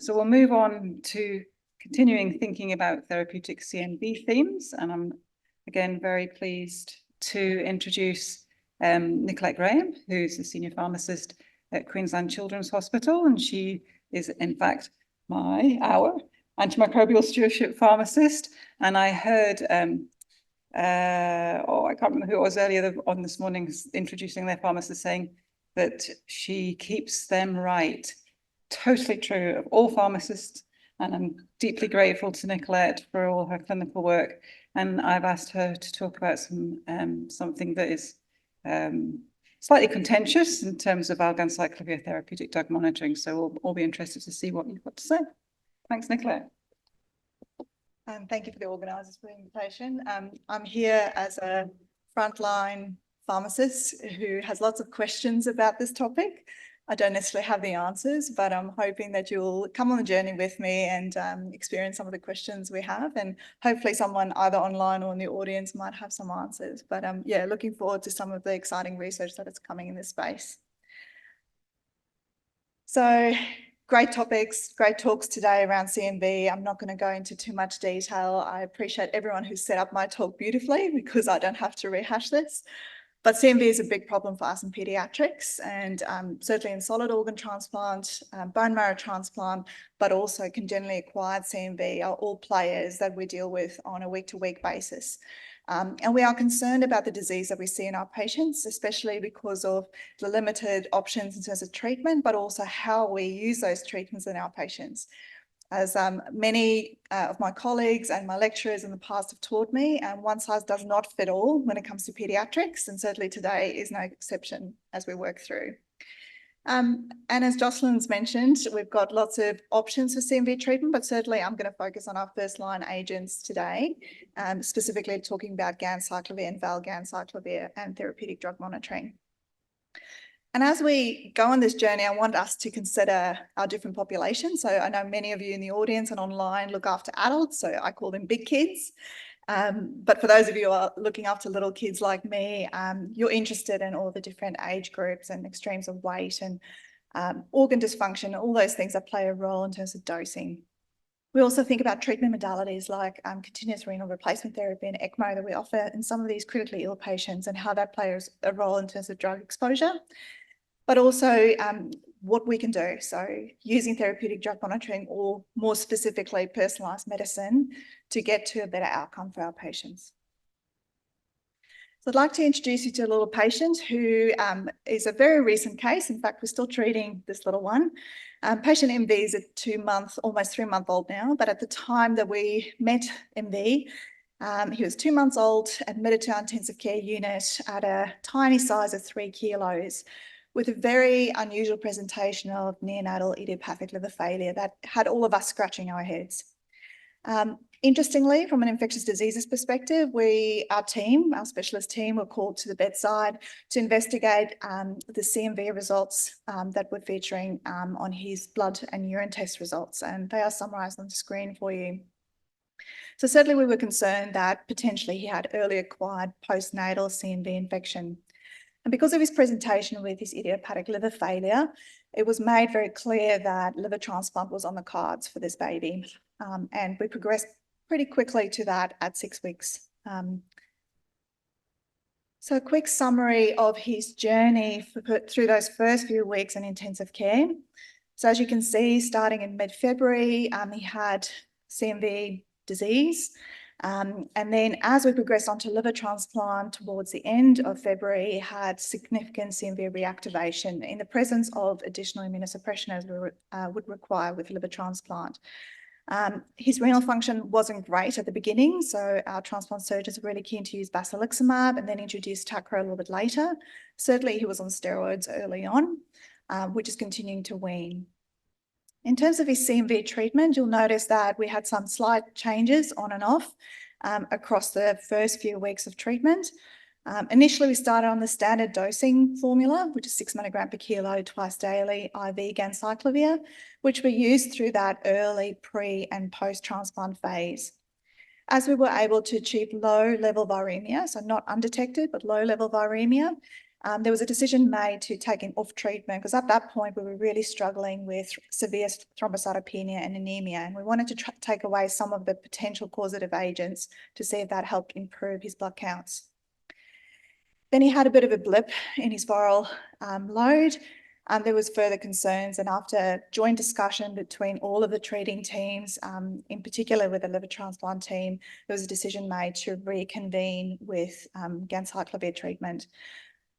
So we'll move on to continuing thinking about therapeutic CMV themes. And I'm again very pleased to introduce Nicolette Graham, who's the senior pharmacist at Queensland Children's Hospital. And she is in fact our antimicrobial stewardship pharmacist. And I heard, I can't remember who it was earlier on this morning introducing their pharmacist saying that she keeps them right. Totally true of all pharmacists, and I'm deeply grateful to Nicolette for all her clinical work. And I've asked her to talk about something that is slightly contentious in terms of valganciclovir therapeutic drug monitoring. So we'll all be interested to see what you've got to say. Thanks, Nicolette. Thank you for the organisers for the invitation. I'm here as a frontline pharmacist who has lots of questions about this topic. I don't necessarily have the answers, but I'm hoping that you'll come on the journey with me and experience some of the questions we have, and hopefully someone either online or in the audience might have some answers. But yeah, looking forward to some of the exciting research that is coming in this space. So great topics, great talks today around CMV. I'm not going to go into too much detail. I appreciate everyone who set up my talk beautifully because I don't have to rehash this. But CMV is a big problem for us in paediatrics, and certainly in solid organ transplant, bone marrow transplant, but also congenitally acquired CMV are all players that we deal with on a week-to-week basis. And we are concerned about the disease that we see in our patients, especially because of the limited options in terms of treatment, but also how we use those treatments in our patients. As many of my colleagues and my lecturers in the past have taught me, one size does not fit all when it comes to paediatrics, and certainly today is no exception as we work through. And as Jocelyn's mentioned, we've got lots of options for CMV treatment, but certainly I'm going to focus on our first-line agents today, specifically talking about ganciclovir and valganciclovir and therapeutic drug monitoring. And as we go on this journey, I want us to consider our different populations. So I know many of you in the audience and online look after adults, so I call them big kids. But for those of you who are looking after little kids like me, you're interested in all the different age groups and extremes of weight and organ dysfunction, all those things that play a role in terms of dosing. We also think about treatment modalities like continuous renal replacement therapy and ECMO that we offer in some of these critically ill patients and how that plays a role in terms of drug exposure, but also what we can do. So using therapeutic drug monitoring or more specifically personalised medicine to get to a better outcome for our patients. So I'd like to introduce you to a little patient who is a very recent case. In fact, we're still treating this little one. Patient MV is a 2-month, almost 3-month-old now, but at the time that we met MV, he was 2 months old, admitted to our intensive care unit at a tiny size of 3 kilos, with a very unusual presentation of neonatal idiopathic liver failure that had all of us scratching our heads. Interestingly, from an infectious diseases perspective, our specialist team were called to the bedside to investigate the CMV results that were featuring on his blood and urine test results, and they are summarised on the screen for you. So certainly we were concerned that potentially he had early acquired postnatal CMV infection. And because of his presentation with his idiopathic liver failure, it was made very clear that liver transplant was on the cards for this baby. And we progressed pretty quickly to that at 6 weeks. So a quick summary of his journey through those first few weeks in intensive care. So as you can see, starting in mid-February, he had CMV disease. And then as we progressed onto liver transplant towards the end of February, he had significant CMV reactivation in the presence of additional immunosuppression as we would require with liver transplant. His renal function wasn't great at the beginning, so our transplant surgeons were really keen to use basiliximab and then introduce Tacro a little bit later. Certainly he was on steroids early on, which is continuing to wane. In terms of his CMV treatment, you'll notice that we had some slight changes on and off across the first few weeks of treatment. Initially, we started on the standard dosing formula, which is 6 mg per kilo twice daily IV ganciclovir, which we used through that early pre and post-transplant phase. As we were able to achieve low-level viremia, so not undetected, but low-level viremia, there was a decision made to take him off treatment because at that point we were really struggling with severe thrombocytopenia and anemia, and we wanted to take away some of the potential causative agents to see if that helped improve his blood counts. Then he had a bit of a blip in his viral load, and there was further concerns, and after joint discussion between all of the treating teams, in particular with the liver transplant team, there was a decision made to reconvene with ganciclovir treatment.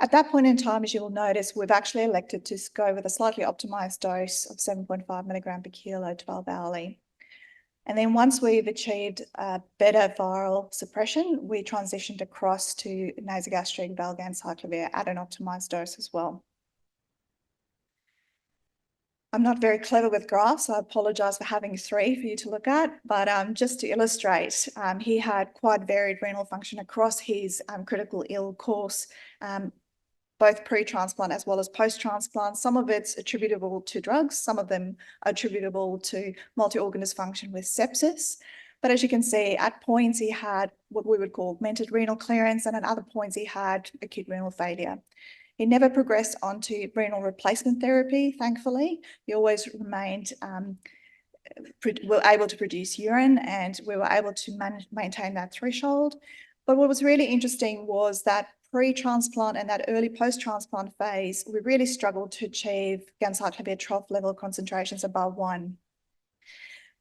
At that point in time, as you will notice, we've actually elected to go with a slightly optimised dose of 7.5 milligram per kilo 12 hourly. And then once we've achieved better viral suppression, we transitioned across to nasogastric valganciclovir at an optimised dose as well. I'm not very clever with graphs, so I apologise for having 3 for you to look at, but just to illustrate, he had quite varied renal function across his critical ill course, both pre-transplant as well as post-transplant. Some of it's attributable to drugs, some of them are attributable to multi-organ dysfunction with sepsis. But as you can see, at points he had what we would call augmented renal clearance, and at other points he had acute renal failure. He never progressed onto renal replacement therapy, thankfully. He always remained were able to produce urine, and we were able to maintain that threshold. But what was really interesting was that pre-transplant and that early post-transplant phase, we really struggled to achieve ganciclovir trough level concentrations above 1.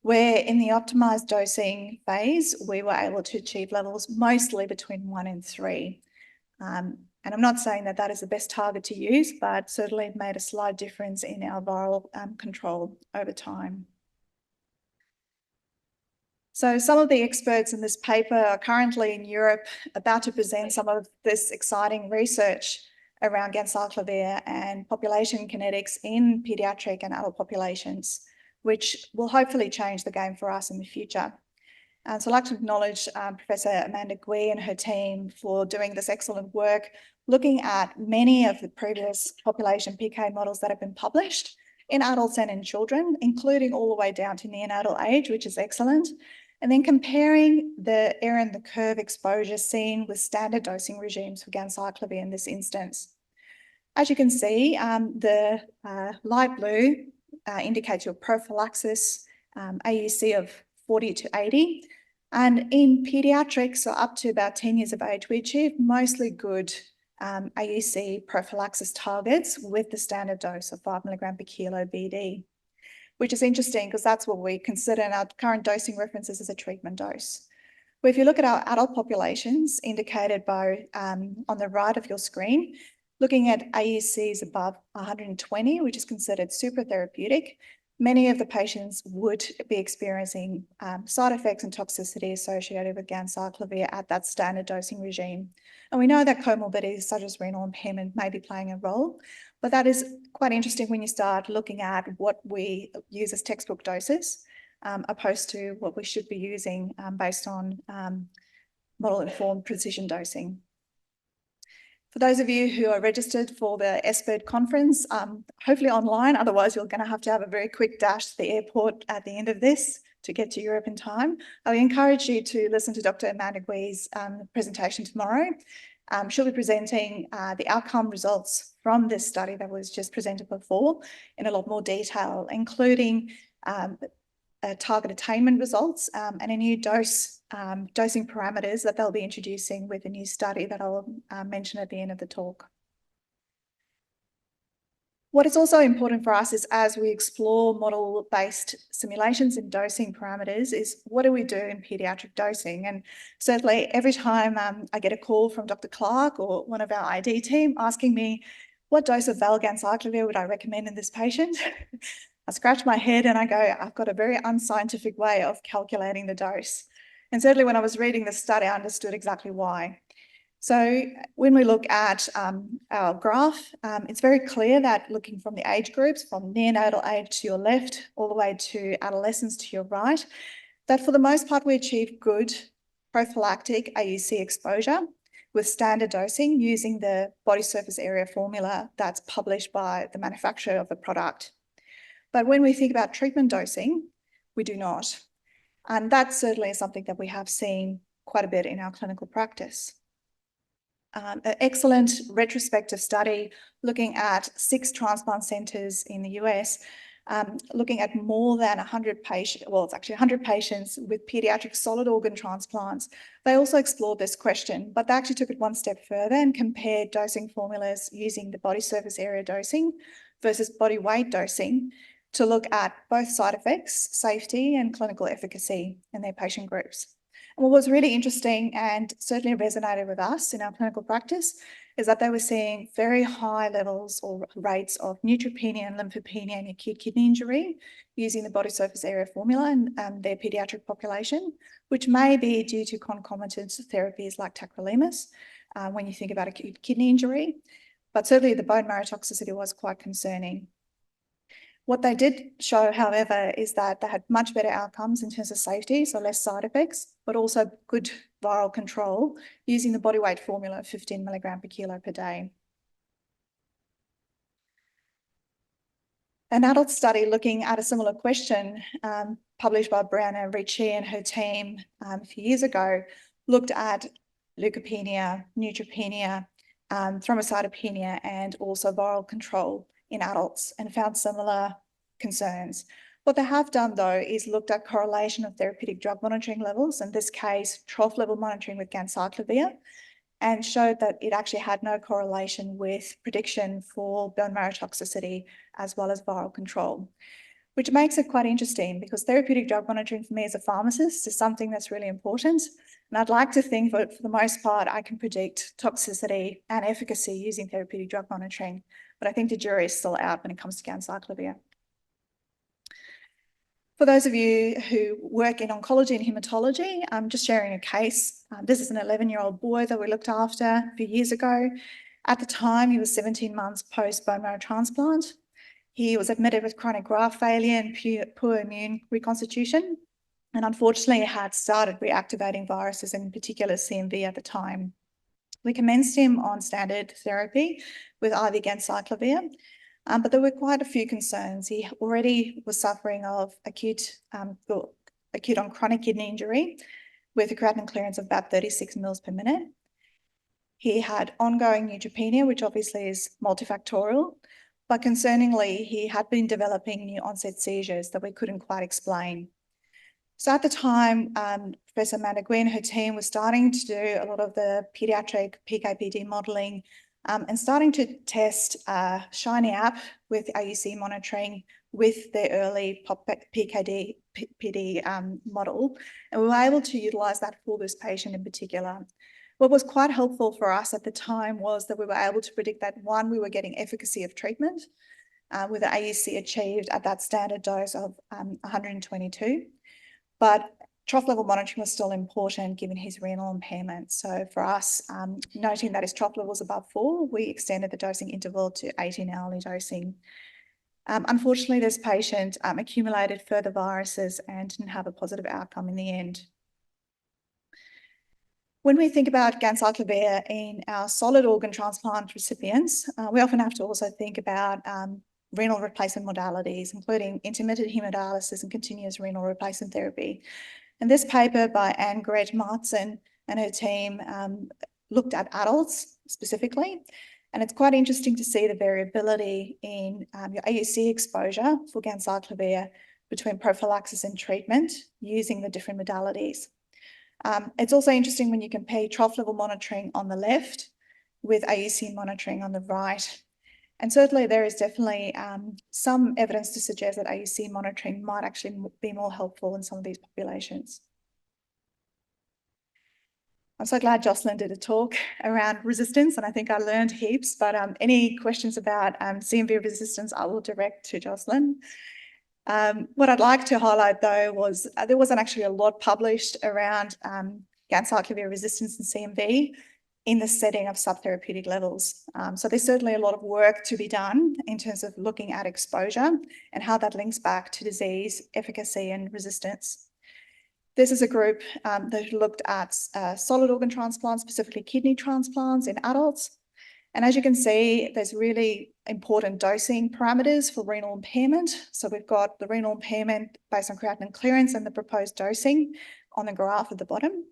Where in the optimized dosing phase, we were able to achieve levels mostly between 1 and 3. And I'm not saying that that is the best target to use, but certainly it made a slight difference in our viral control over time. So some of the experts in this paper are currently in Europe about to present some of this exciting research around ganciclovir and population kinetics in paediatric and adult populations, which will hopefully change the game for us in the future. And so I'd like to acknowledge Professor Amanda Gui and her team for doing this excellent work, looking at many of the previous population PK models that have been published in adults and in children, including all the way down to neonatal age, which is excellent. And then comparing the area in the curve exposure seen with standard dosing regimes for ganciclovir in this instance. As you can see, the light blue indicates your prophylaxis AUC of 40 to 80. And in pediatrics, so up to about 10 years of age, we achieved mostly good AUC prophylaxis targets with the standard dose of 5 milligram per kilo BD, which is interesting because that's what we consider in our current dosing references as a treatment dose. But if you look at our adult populations indicated by on the right of your screen, looking at AUCs above 120, which is considered super therapeutic, many of the patients would be experiencing side effects and toxicity associated with ganciclovir at that standard dosing regime. And we know that comorbidities such as renal impairment may be playing a role, but that is quite interesting when you start looking at what we use as textbook doses, opposed to what we should be using based on model-informed precision dosing. For those of you who are registered for the SBIRD conference, hopefully online, otherwise you're going to have a very quick dash to the airport at the end of this to get to Europe in time. I encourage you to listen to Dr. Amanda Gui's presentation tomorrow. She'll be presenting the outcome results from this study that was just presented before in a lot more detail, including target attainment results and a new dosing parameters that they'll be introducing with a new study that I'll mention at the end of the talk. What is also important for us is as we explore model-based simulations and dosing parameters is what do we do in paediatric dosing? And certainly every time I get a call from Dr. Clark or one of our ID team asking me what dose of valganciclovir would I recommend in this patient? I scratch my head and I go, I've got a very unscientific way of calculating the dose. And certainly when I was reading the study, I understood exactly why. So when we look at our graph, it's very clear that looking from the age groups, from neonatal age to your left, all the way to adolescence to your right, that for the most part, we achieve good prophylactic AUC exposure with standard dosing using the body surface area formula that's published by the manufacturer of the product. But when we think about treatment dosing, we do not. And that certainly is something that we have seen quite a bit in our clinical practice. an excellent retrospective study looking at 6 transplant centres in the US, looking at more than 100 patients, well, it's actually 100 patients with paediatric solid organ transplants. They also explored this question, but they actually took it one step further and compared dosing formulas using the body surface area dosing versus body weight dosing to look at both side effects, safety, and clinical efficacy in their patient groups. And what was really interesting and certainly resonated with us in our clinical practice is that they were seeing very high levels or rates of neutropenia and lymphopenia and acute kidney injury using the body surface area formula in their paediatric population, which may be due to concomitant therapies like tacrolimus when you think about acute kidney injury. But certainly the bone marrow toxicity was quite concerning. What they did show, however, is that they had much better outcomes in terms of safety, so less side effects, but also good viral control using the body weight formula of 15 milligram per kilo per day. An adult study looking at a similar question, published by Brianna Ricci and her team a few years ago, looked at leukopenia, neutropenia, thrombocytopenia, and also viral control in adults and found similar concerns. What they have done, though, is looked at correlation of therapeutic drug monitoring levels, in this case, trough level monitoring with ganciclovir, and showed that it actually had no correlation with prediction for bone marrow toxicity as well as viral control, which makes it quite interesting because therapeutic drug monitoring for me as a pharmacist is something that's really important. And I'd like to think that for the most part, I can predict toxicity and efficacy using therapeutic drug monitoring, but I think the jury is still out when it comes to ganciclovir. For those of you who work in oncology and hematology, I'm just sharing a case. This is an 11-year-old boy that we looked after a few years ago. At the time, he was 17 months post bone marrow transplant. He was admitted with chronic graft failure and poor immune reconstitution, and unfortunately had started reactivating viruses, in particular CMV at the time. We commenced him on standard therapy with IV ganciclovir, but there were quite a few concerns. He already was suffering of acute on chronic kidney injury with a creatinine clearance of about 36 mils per minute. He had ongoing neutropenia, which obviously is multifactorial, but concerningly, he had been developing new onset seizures that we couldn't quite explain. So at the time, Professor Amanda Gwynn and her team was starting to do a lot of the pediatric PK/PD modelling and starting to test a Shiny app with AUC monitoring with their early PK/PD model. And we were able to utilise that for this patient in particular. What was quite helpful for us at the time was that we were able to predict that, one, we were getting efficacy of treatment with the AUC achieved at that standard dose of 122. But trough level monitoring was still important given his renal impairment. So for us, noting that his trough level was above 4, we extended the dosing interval to 18-hourly dosing. Unfortunately, this patient accumulated further viruses and didn't have a positive outcome in the end. When we think about ganciclovir in our solid organ transplant recipients, we often have to also think about renal replacement modalities, including intermittent hemodialysis and continuous renal replacement therapy. And this paper by Anne-Grethe Martzen and her team looked at adults specifically, and it's quite interesting to see the variability in your AUC exposure for ganciclovir between prophylaxis and treatment using the different modalities. It's also interesting when you compare trough level monitoring on the left with AUC monitoring on the right. And certainly there is definitely some evidence to suggest that AUC monitoring might actually be more helpful in some of these populations. I'm so glad Jocelyn did a talk around resistance, and I think I learned heaps, but any questions about CMV resistance, I will direct to Jocelyn. What I'd like to highlight, though, was there wasn't actually a lot published around ganciclovir resistance in CMV in the setting of subtherapeutic levels. So there's certainly a lot of work to be done in terms of looking at exposure and how that links back to disease, efficacy, and resistance. This is a group that looked at solid organ transplants, specifically kidney transplants in adults. And as you can see, there's really important dosing parameters for renal impairment. So we've got the renal impairment based on creatinine clearance and the proposed dosing on the graph at the bottom.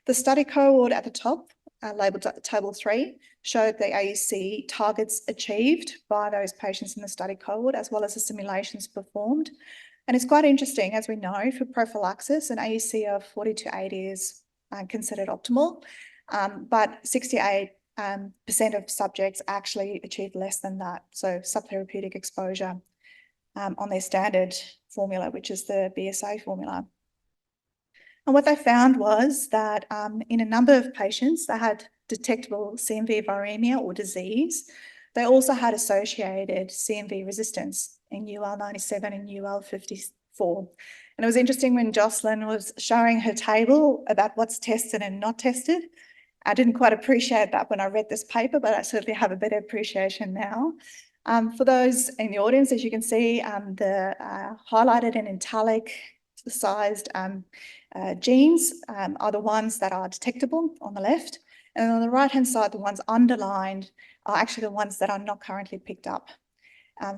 The study cohort at the top labelled table 3, showed the AUC targets achieved by those patients in the study cohort, as well as the simulations performed. And it's quite interesting, as we know, for prophylaxis, an AUC of 40 to 80 is considered optimal, but 68% of subjects actually achieved less than that, so subtherapeutic exposure on their standard formula, which is the BSA formula. And what they found was that in a number of patients that had detectable CMV viremia or disease, they also had associated CMV resistance in UL97 and UL54. And it was interesting when Jocelyn was showing her table about what's tested and not tested. I didn't quite appreciate that when I read this paper, but I certainly have a better appreciation now. For those in the audience, as you can see, the highlighted and italic-sized genes are the ones that are detectable on the left. And on the right-hand side, the ones underlined are actually the ones that are not currently picked up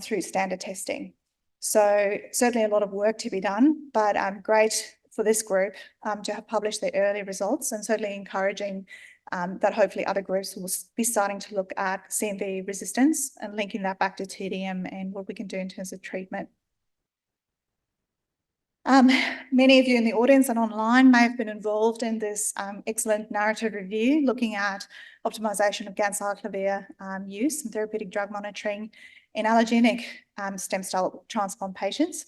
through standard testing. So certainly a lot of work to be done, but great for this group to have published their early results, and certainly encouraging that hopefully other groups will be starting to look at CMV resistance and linking that back to TDM and what we can do in terms of treatment. Many of you in the audience and online may have been involved in this excellent narrative review looking at optimization of ganciclovir use and therapeutic drug monitoring in allergenic stem cell transplant patients.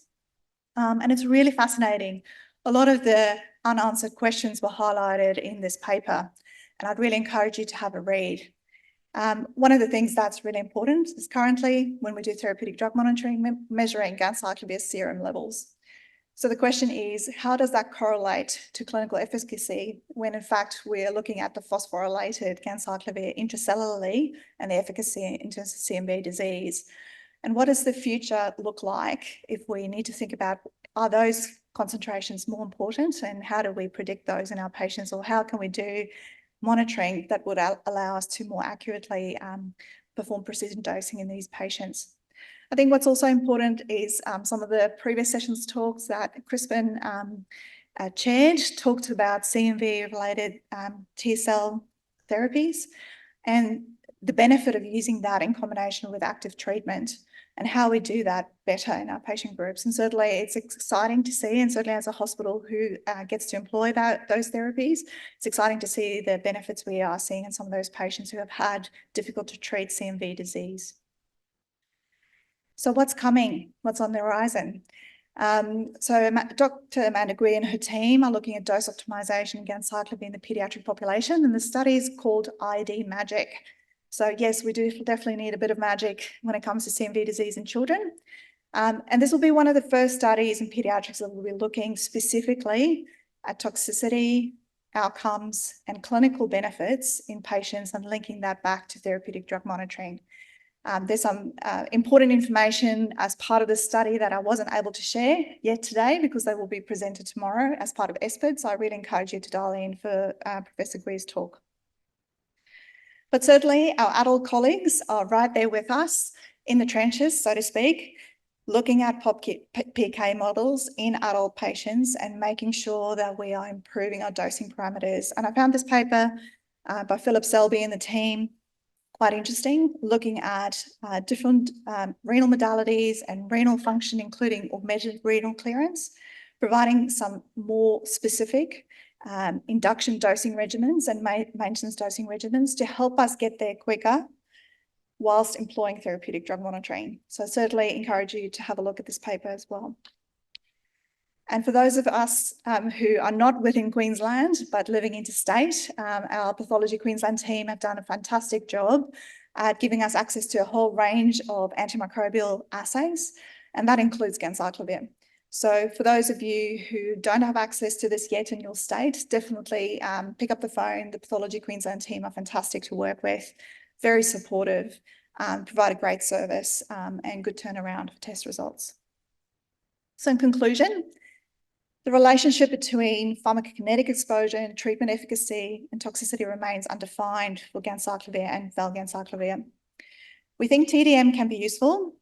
And it's really fascinating. A lot of the unanswered questions were highlighted in this paper, and I'd really encourage you to have a read. One of the things that's really important is currently when we do therapeutic drug monitoring, measuring ganciclovir serum levels. So the question is, how does that correlate to clinical efficacy when in fact we're looking at the phosphorylated ganciclovir intracellularly and the efficacy in terms of CMV disease? And what does the future look like if we need to think about, are those concentrations more important, and how do we predict those in our patients, or how can we do monitoring that would allow us to more accurately perform precision dosing in these patients? I think what's also important is some of the previous sessions talks that Crispin chaired talked about CMV-related T-cell therapies and the benefit of using that in combination with active treatment and how we do that better in our patient groups. And certainly it's exciting to see, and certainly as a hospital who gets to employ those therapies, it's exciting to see the benefits we are seeing in some of those patients who have had difficult to treat CMV disease. So what's coming? What's on the horizon? So Dr. Amanda Gwee and her team are looking at dose optimization against ganciclovir in the pediatric population, and the study is called ID Magic. So yes, we do definitely need a bit of magic when it comes to CMV disease in children. And this will be one of the first studies in pediatrics that will be looking specifically at toxicity, outcomes, and clinical benefits in patients and linking that back to therapeutic drug monitoring. There's some important information as part of the study that I wasn't able to share yet today because they will be presented tomorrow as part of ESPID. So I really encourage you to dial in for Professor Gwee's talk. But certainly our adult colleagues are right there with us in the trenches, so to speak, looking at PK models in adult patients and making sure that we are improving our dosing parameters. And I found this paper by Philip Selby and the team quite interesting, looking at different renal modalities and renal function, including measured renal clearance, providing some more specific induction dosing regimens and maintenance dosing regimens to help us get there quicker whilst employing therapeutic drug monitoring. So certainly encourage you to have a look at this paper as well. And for those of us who are not within Queensland, but living interstate, our Pathology Queensland team have done a fantastic job at giving us access to a whole range of antimicrobial assays, and that includes ganciclovir. So for those of you who don't have access to this yet in your state, definitely pick up the phone. The Pathology Queensland team are fantastic to work with, very supportive, provide a great service and good turnaround for test results. So in conclusion, the relationship between pharmacokinetic exposure and treatment efficacy and toxicity remains undefined for ganciclovir and valganciclovir. We think TDM can be useful,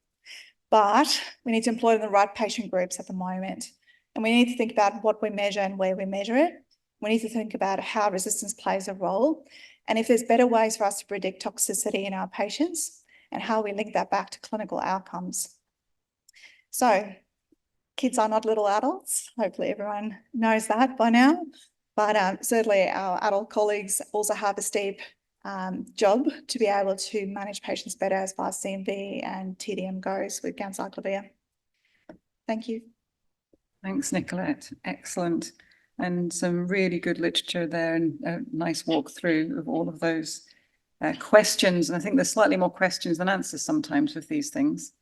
but we need to employ it in the right patient groups at the moment. And we need to think about what we measure and where we measure it. We need to think about how resistance plays a role and if there's better ways for us to predict toxicity in our patients and how we link that back to clinical outcomes. So kids are not little adults. Hopefully everyone knows that by now, but certainly our adult colleagues also have a steep job to be able to manage patients better as far as CMV and TDM goes with Valganciclovir. Thank you. Thanks, Nicolette. Excellent. And some really good literature there, and a nice walk through of all of those questions. And I think there's slightly more questions than answers sometimes with these things.